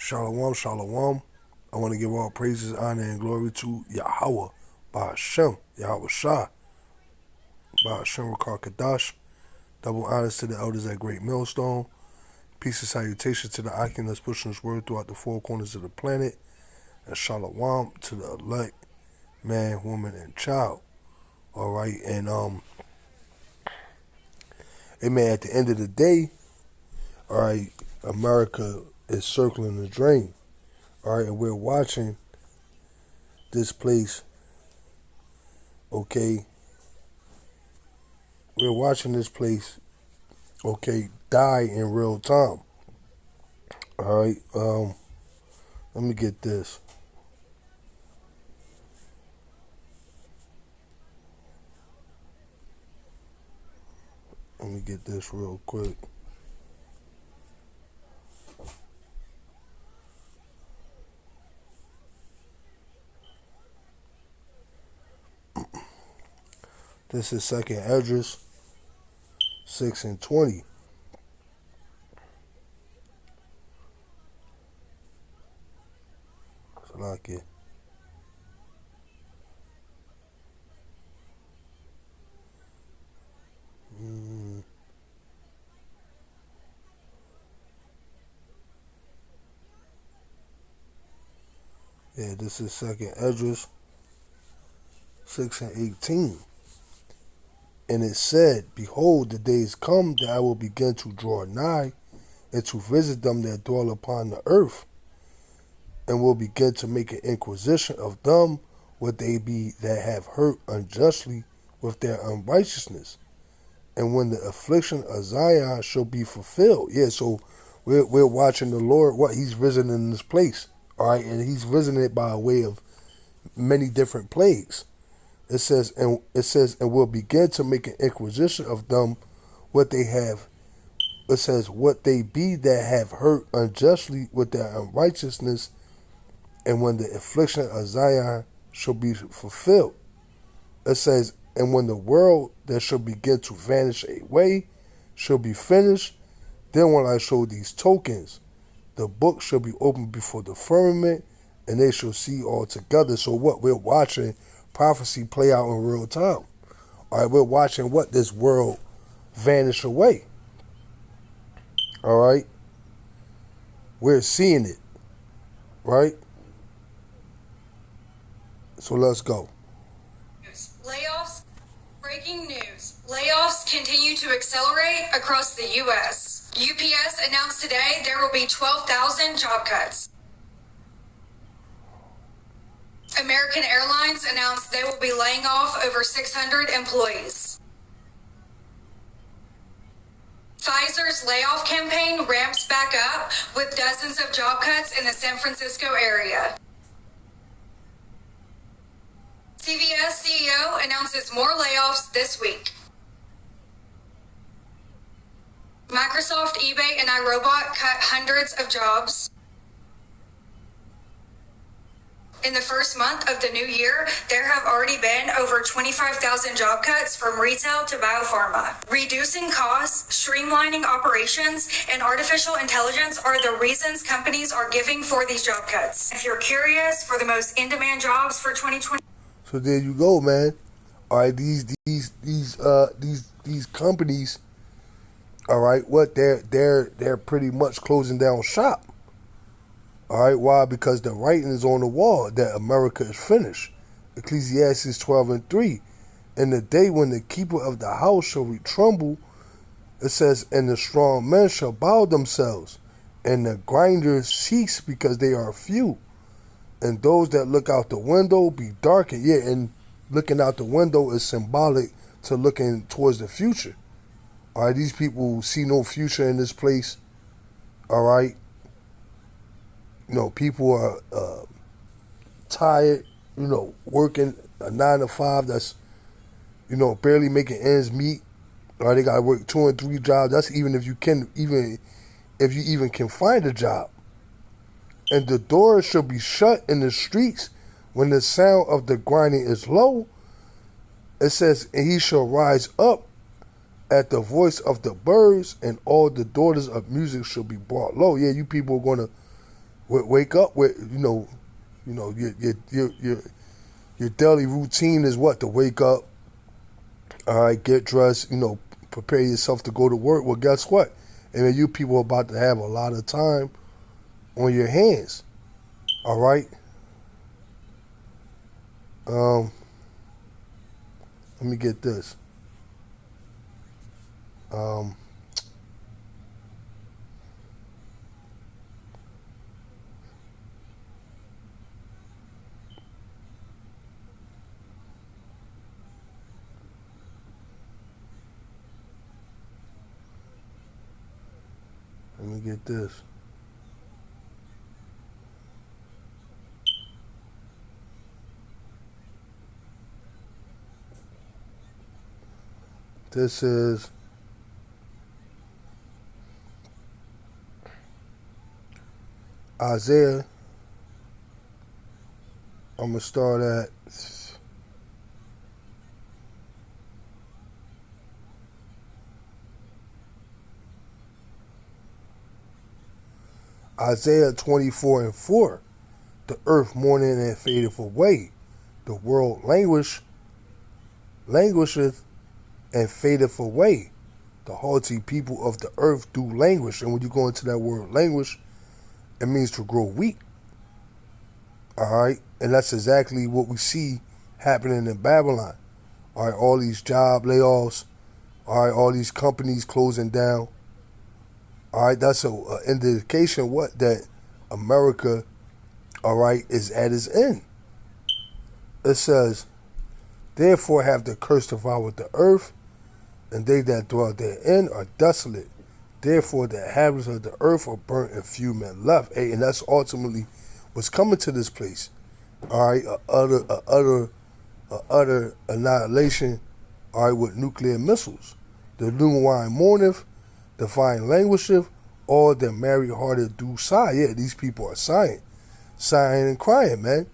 Shalom, shalom. I want to give all praises, honor, and glory to Yahweh, Ba'ashem, Yahweh Shah, Ba'ashem Rakar Kadash. Double honors to the elders at Great Millstone. Peace and salutation to the Akim that's pushing this word throughout the four corners of the planet. And shalom to the elect, man, woman, and child. All right, and amen. At the end of the day, all right, America is circling the drain. All right, and we're watching this place, okay? We're watching this place, okay, die in real time. All right, let me get this. Let me get this real quick. This is Second Esdras 6 and 20. Salakia. Yeah, this is Second Esdras 6 and 18. And it said, Behold, the days come that I will begin to draw nigh, and to visit them that dwell upon the earth, and will begin to make an inquisition of them what they be that have hurt unjustly with their unrighteousness. And when the affliction of Zion shall be fulfilled. Yeah, so we're watching the Lord, what he's visiting this place. All right, and he's visiting it by way of many different plagues. It says, and will begin to make an inquisition of them what they have. It says, what they be that have hurt unjustly with their unrighteousness, and when the affliction of Zion shall be fulfilled. It says, and when the world that shall begin to vanish away shall be finished, then will I show these tokens. The book shall be opened before the firmament, and they shall see all together. So what we're watching, prophecy play out in real time. All right, we're watching what this world vanish away. All right, we're seeing it, right? So let's go. Layoffs. Breaking news. Layoffs continue to accelerate across the U.S. UPS announced today there will be 12,000 job cuts. American Airlines announced they will be laying off over 600 employees. Pfizer's layoff campaign ramps back up with dozens of job cuts in the San Francisco area. CVS CEO announces more layoffs this week. Microsoft, eBay, and iRobot cut hundreds of jobs. In the first month of the new year, there have already been over 25,000 job cuts from retail to biopharma. Reducing costs, streamlining operations, and artificial intelligence are the reasons companies are giving for these job cuts. If you're curious for the most in-demand jobs for 2020. So there you go, man. All right, these companies, all right, what they're pretty much closing down shop. All right, why? Because the writing is on the wall that America is finished. Ecclesiastes 12 and 3. In the day when the keeper of the house shall retremble, it says, and the strong men shall bow themselves, and the grinders cease because they are few. And those that look out the window be darkened. Yeah, and looking out the window is symbolic to looking towards the future. All right, these people see no future in this place. All right. You know, people are tired, you know, working a 9 to 5 that's, you know, barely making ends meet. Or they got to work 2 and 3 jobs. That's even if you even can find a job. And the doors shall be shut in the streets when the sound of the grinding is low. It says, and he shall rise up at the voice of the birds, and all the daughters of music shall be brought low. Yeah, you people are going to Wake up with your daily routine is what? To wake up, all right, get dressed, prepare yourself to go to work. Well, guess what? I mean, you people are about to have a lot of time on your hands. All right. Let me get this. Let me get this. This is Isaiah. I'm going to start at Isaiah 24:4. The earth mourneth and fadeth away. The world languisheth and fadeth away. The haughty people of the earth do languish. And when you go into that word languish, it means to grow weak. All right? And that's exactly what we see happening in Babylon. All right, all these job layoffs. All right, all these companies closing down. All right, that's an indication what? That America, all right, is at its end. It says, therefore have the curse devoured the earth, and they that dwell therein are desolate. Therefore the inhabitants of the earth are burnt and few men left. Hey, and that's ultimately what's coming to this place. All right, a utter annihilation, all right, with nuclear missiles. The new wine mourneth, the vine languisheth, all the merry-hearted do sigh. Yeah, these people are sighing and crying, man.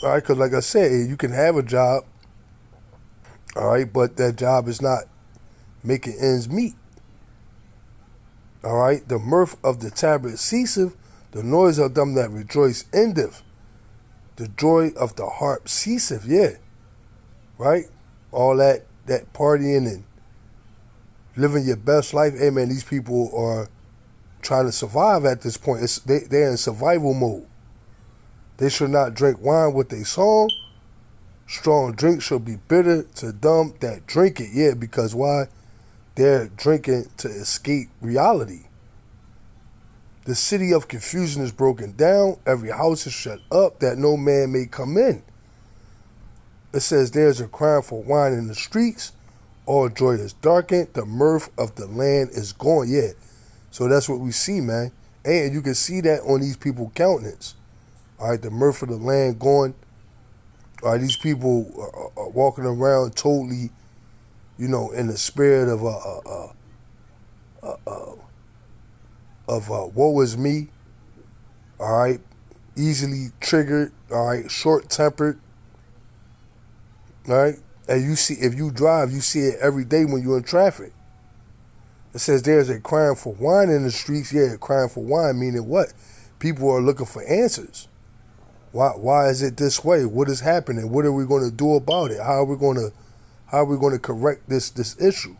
All right, because like I said, you can have a job, all right, but that job is not making ends meet. All right, the mirth of the tabret ceaseth, the noise of them that rejoice endeth. The joy of the harp ceaseth, yeah, right? All that partying and living your best life. Hey, man, these people are trying to survive at this point. They're in survival mode. They should not drink wine with a song. Strong drink shall be bitter to them that drink it. Yeah, because why? They're drinking to escape reality. The city of confusion is broken down. Every house is shut up that no man may come in. It says there's a cry for wine in the streets. All joy is darkened. The mirth of the land is gone. Yeah. So that's what we see, man. And you can see that on these people's countenance. All right, the mirth of the land gone. All right, these people are walking around totally, in the spirit of woe is me. All right, easily triggered. All right, short-tempered. All right, and you see, if you drive, you see it every day when you're in traffic. It says there's a crying for wine in the streets. Yeah, crying for wine, meaning what? People are looking for answers. Why is it this way? What is happening? What are we going to do about it? How are we going to correct this issue?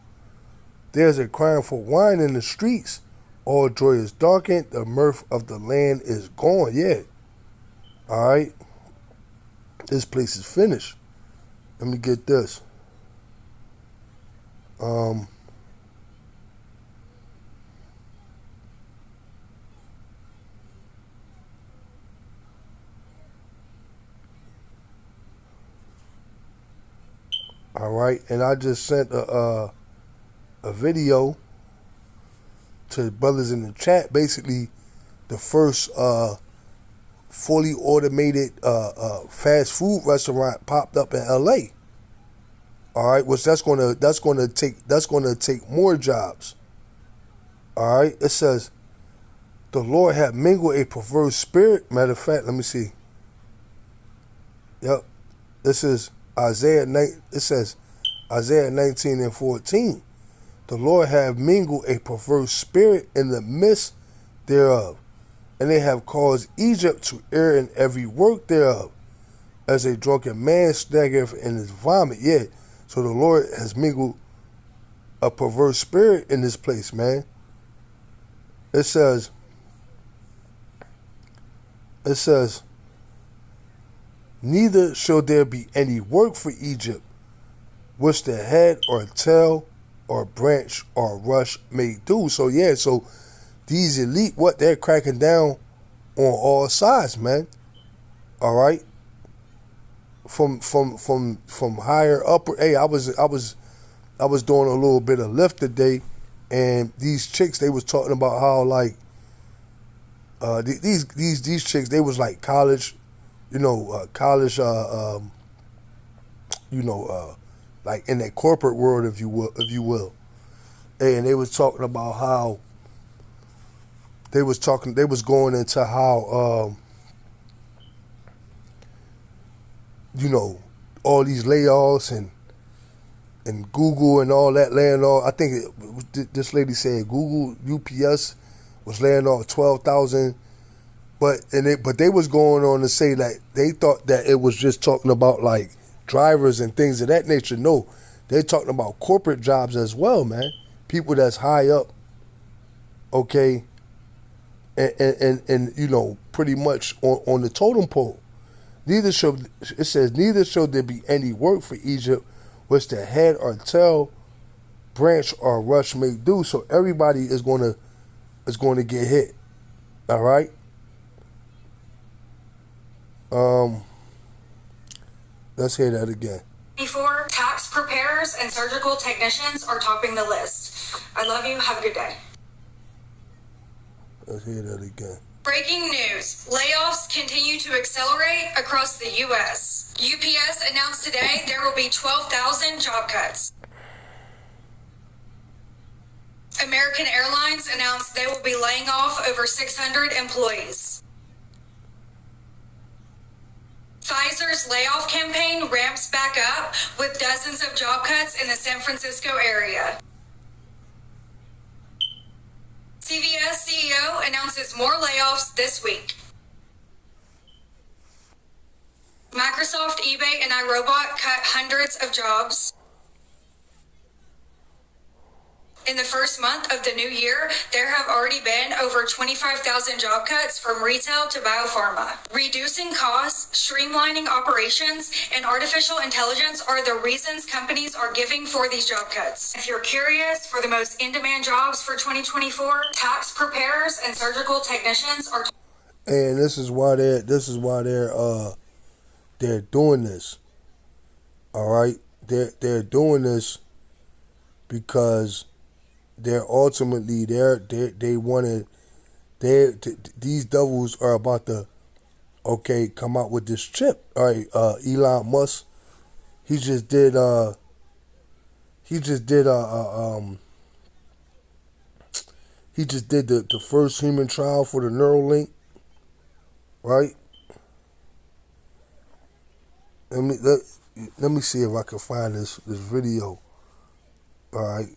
There's a crying for wine in the streets. All joy is darkened. The mirth of the land is gone. Yeah. All right. This place is finished. Let me get this. All right, and I just sent a video to brothers in the chat. Basically, the first fully automated fast food restaurant popped up in LA. All right, which that's gonna take more jobs. All right, it says the Lord had mingled a perverse spirit. Matter of fact, let me see. Yep, this is Isaiah 9. It says Isaiah 19:14. The Lord have mingled a perverse spirit in the midst thereof, and they have caused Egypt to err in every work thereof, as a drunken man staggereth in his vomit. Yeah, so the Lord has mingled a perverse spirit in this place, man. It says, neither shall there be any work for Egypt, which the head or tail or branch or rush may do. So yeah, so these elite, what they're cracking down on all sides, man. All right, from higher upper. Hey, I was doing a little bit of lift today, and these chicks, they was talking about how like these chicks, they was like college, college, like in that corporate world, if you will, and they was talking about how they was going into how all these layoffs and Google and all that laying off. I think this lady said Google, UPS was laying off 12,000, but they was going on to say that they thought that it was just talking about like drivers and things of that nature. No, they're talking about corporate jobs as well, man. People that's high up, okay, and pretty much on the totem pole. Neither shall there be any work for Egypt, which the head or tail, branch or rush may do. So everybody is going to get hit. All right. Let's hear that again. Before, tax preparers and surgical technicians are topping the list. I love you. Have a good day. Let's hear that again. Breaking news. Layoffs continue to accelerate across the U.S. UPS announced today there will be 12,000 job cuts. American Airlines announced they will be laying off over 600 employees. Pfizer's layoff campaign ramps back up with dozens of job cuts in the San Francisco area. CVS CEO announces more layoffs this week. Microsoft, eBay, and iRobot cut hundreds of jobs. In the first month of the new year, there have already been over 25,000 job cuts from retail to biopharma. Reducing costs, streamlining operations, and artificial intelligence are the reasons companies are giving for these job cuts. If you're curious for the most in-demand jobs for 2024, tax preparers and surgical technicians are. And this is why they're doing this. All right, they're doing this because they're ultimately these devils are about to come out with this chip. All right, Elon Musk, he just did the first human trial for the Neuralink, right? Let me see if I can find this video. All right.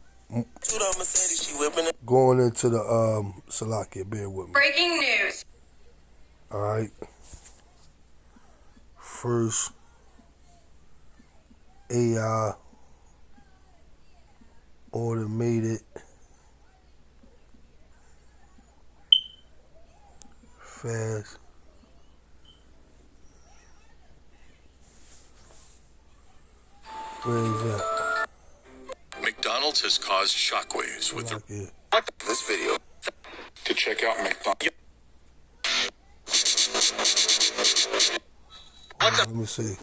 Going into the Salakia, bear with me. Breaking news. All right. First AI automated fast where is that? McDonald's has caused shockwaves with this video to check out McDonald's. Let me see.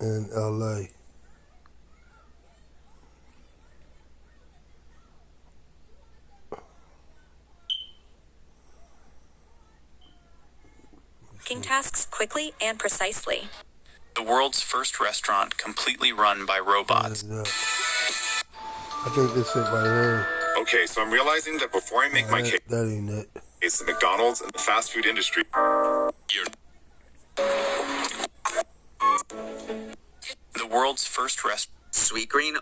In LA. Tasks quickly and precisely. The world's first restaurant completely run by robots. I think this it right here. Okay, so I'm realizing that before I make my case, that ain't it. It's the McDonald's and the fast food industry. The world's first restaurant. Sweet Green.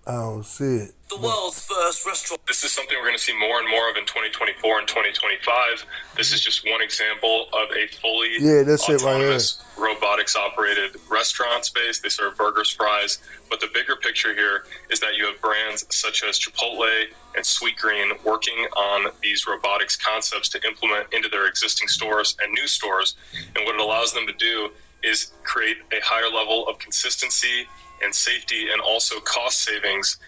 I don't see it. The world's first restaurant. This is something we're going to see more and more of in 2024 and 2025. This is just one example of a fully autonomous, robotics-operated restaurant space. They serve burgers, fries. But the bigger picture here is that you have brands such as Chipotle and Sweetgreen working on these robotics concepts to implement into their existing stores and new stores. And what it allows them to do is create a higher level of consistency and safety and also cost savings.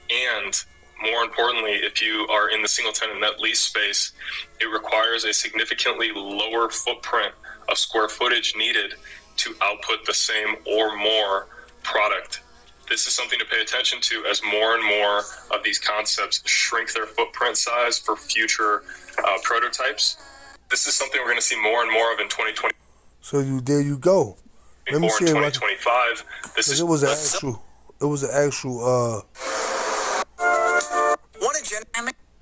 And more importantly, if you are in the single tenant net lease space, it requires a significantly lower footprint of square footage needed to output the same or more product. This is something to pay attention to as more and more of these concepts shrink their footprint size for future prototypes. This is something we're going to see more and more of in 2020. So there you go. Let me see 2025. It was an actual.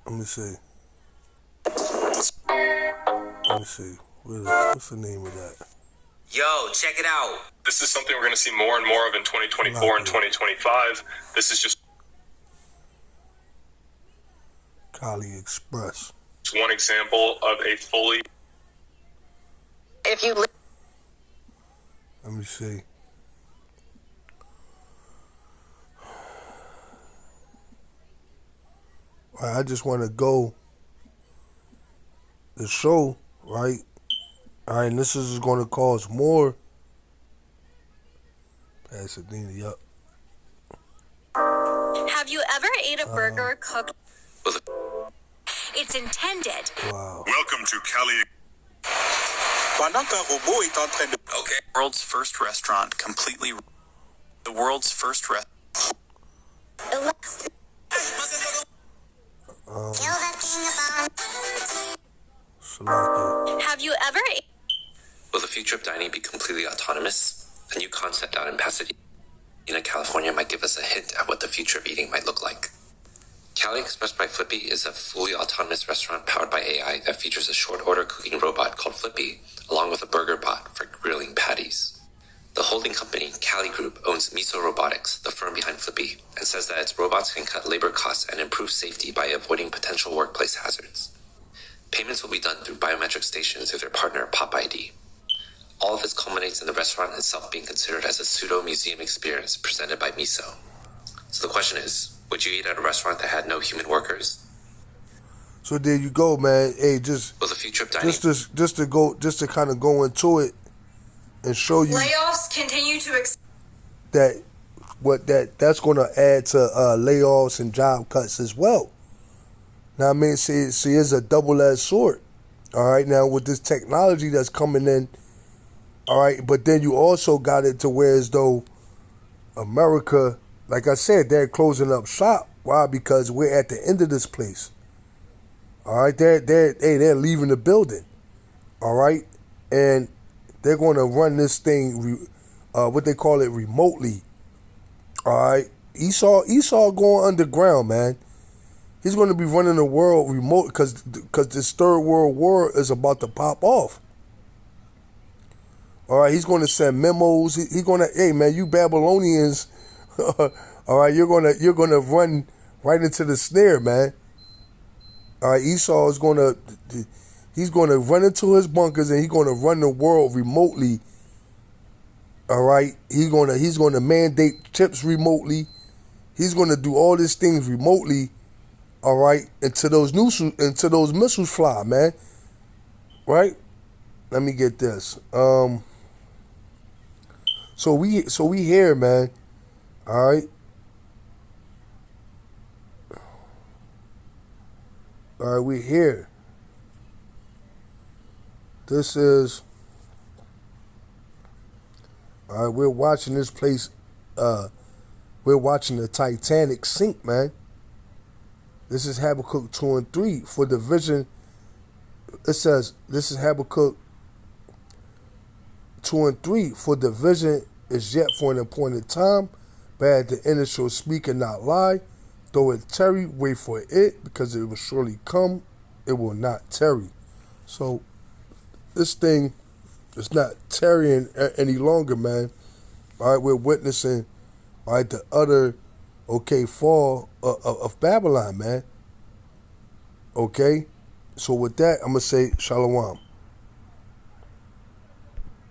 Let me see. What's the name of that? Yo, check it out. This is something we're going to see more and more of in 2024 and 2025. This is just Kali Express. It's one example of a fully. If you Let me see. I just want to go the show, right? All right, and this is going to cause more. Pasadena, yup. Have you ever ate a burger cooked? It's intended. Wow. Welcome to Cali. Okay. World's first restaurant completely. The world's first Have you ever? Will the future of dining be completely autonomous? A new concept out in Pasadena, California might give us a hint at what the future of eating might look like. Cali Express by Flippy is a fully autonomous restaurant powered by AI that features a short order cooking robot called Flippy, along with a burger bot for grilling patties. The holding company, Cali Group, owns Miso Robotics, the firm behind Flippy, and says that its robots can cut labor costs and improve safety by avoiding potential workplace hazards. Payments will be done through biometric stations through their partner, Pop ID. All of this culminates in the restaurant itself being considered as a pseudo-museum experience presented by Miso. So the question is, would you eat at a restaurant that had no human workers? So there you go, man. Hey, will the future of dining just to kind of go into it and show you layoffs continue to that's going to add to layoffs and job cuts as well. Now I mean, see, it's a double-edged sword. All right, now with this technology that's coming in, all right, but then you also got it to where as though America, like I said, they're closing up shop. Why? Because we're at the end of this place. All right, they're leaving the building. All right, and they're going to run this thing, what they call it, remotely. All right, Esau going underground, man. He's going to be running the world remote because this third world war is about to pop off. All right, he's going to send memos. He's going to, hey man, you Babylonians, all right, you're going to run right into the snare, man. All right, Esau is going to, he's going to run into his bunkers and he's going to run the world remotely. All right, he's going to mandate chips remotely. He's going to do all these things remotely. All right, until those missiles fly, man. Right? Let me get this. So we here, man. All right. All right, we here. This is. All right, we're watching this place. We're watching the Titanic sink, man. This is Habakkuk 2 and 3 for the vision. It says, this is Habakkuk 2 and 3 for the vision is yet for an appointed time, but at the end it shall speak and not lie. Though it tarry, wait for it, because it will surely come, it will not tarry. So this thing is not tarrying any longer, man. All right, we're witnessing, all right, the utter, okay, fall of Babylon, man. Okay? So with that, I'm going to say shalom.